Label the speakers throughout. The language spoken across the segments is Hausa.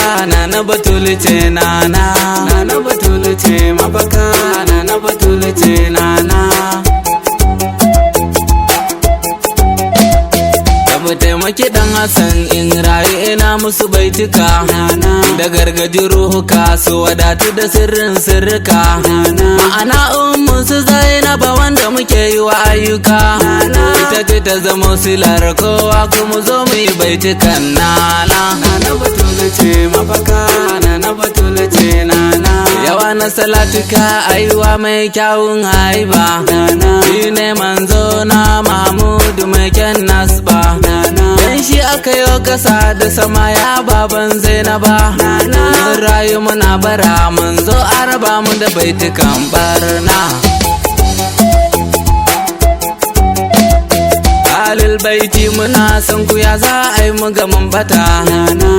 Speaker 1: na Batulu ce nana Batulu ce mafaka na Batulu ce nana. Mu taimaki dan Hassan in rayu ina musu baituka da gargaji ruhuka su wadatu da sirrin sirrika ma'ana su Zainaba wanda muke yi wa ayyuka ita ce ta zama silar kowa kuma zo mu yi baitukan nana Batulu ce mafaka na Batulu ce nana. Yawa na salatuka aiwa mai kyawun haiba shi ne manzo na Mahmudu mai kyan nasba dan shi aka yi kasa da sama ya baban Zainaba mun rayu muna bara mun zo araba mu da baitukan barna. Alil baiti muna san ku ya za a yi mu gaman bata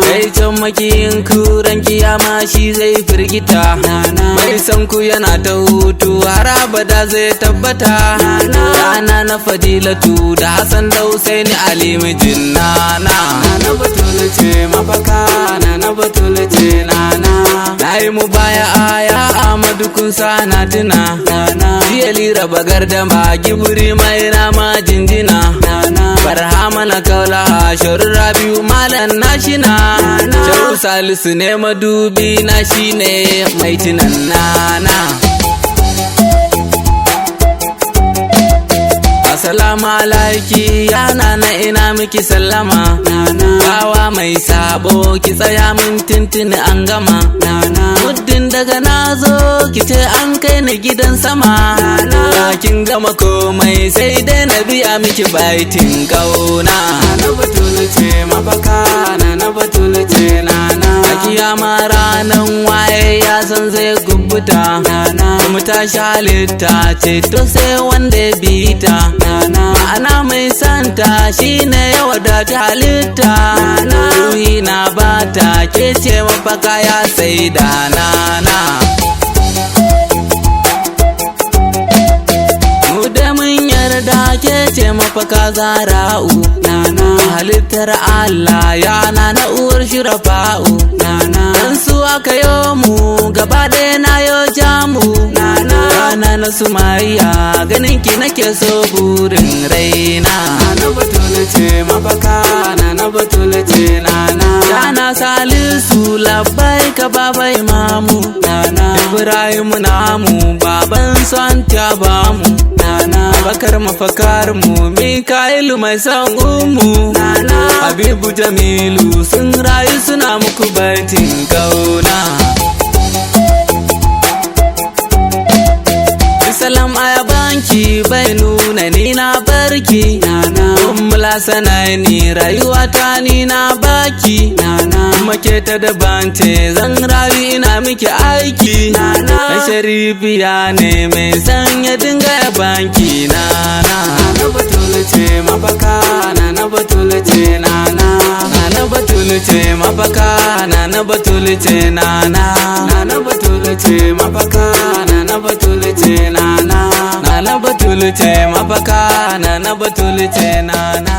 Speaker 1: kai can makiyin kuran kiyama shi zai firgita mai san ku yana ta hutu har abada zai tabbata dana na Fadilatu da Hassan da Husaini Ali mijin nana Batulu ce mafaka na Batulu ce nana. Nayi mu baya aya Ahmadu kun sana tuna jiya lira bagar da ma giburi mai nama jinjina barhama na kaula sharu Rabiu malan nashina sharu Salisu ne madubi na shine mai tunan nana. Assalamu alaiki yana na ina miki sallama bawa mai sabo ki tsaya min tintini an gama muddin daga nazo ki ce an kai ni gidan sama kin gama komai sai dai na biya miki baitin kauna Batulu ce mafaka na Batulu ce nana. A kiyama ranan waye ya san zai gubbuta kuma ta halitta ce to sai wanda ya bi ta ma'ana mai santa shine ya wadata halitta ruhi na bata ke ce mafaka ya sayyida nana. Mu da mun yarda ke ce mafaka Zara'u halittar Allah yana na uwar Shirafa'u dan su aka yo mu gaba ɗaya na yo jamu rana na Sumayya ganin ki nake so burin raina Batulu ce mafaka na Batulu ce nana. Dana Salisu labbai ka baba Imamu Ibrahim namu baban Santa bamu Bakar mafakar mu Mika'ilu mai san umu Habibu Jamilu sun rayu suna muku baitin kauna. Salam aya banki bai nuna ni na barki ummula sanani rayuwa ta ni na baki make ta daban ce zan rayu ina miki aiki Sharifiya ne mai sanya dinga ya banki nana Batulu ce mafaka na Batulu ce nana Batulu ce mafaka na Batulu ce nana Batulu ce mafaka na Batulu ce nana Batulu ce mafaka na Batulu ce nana.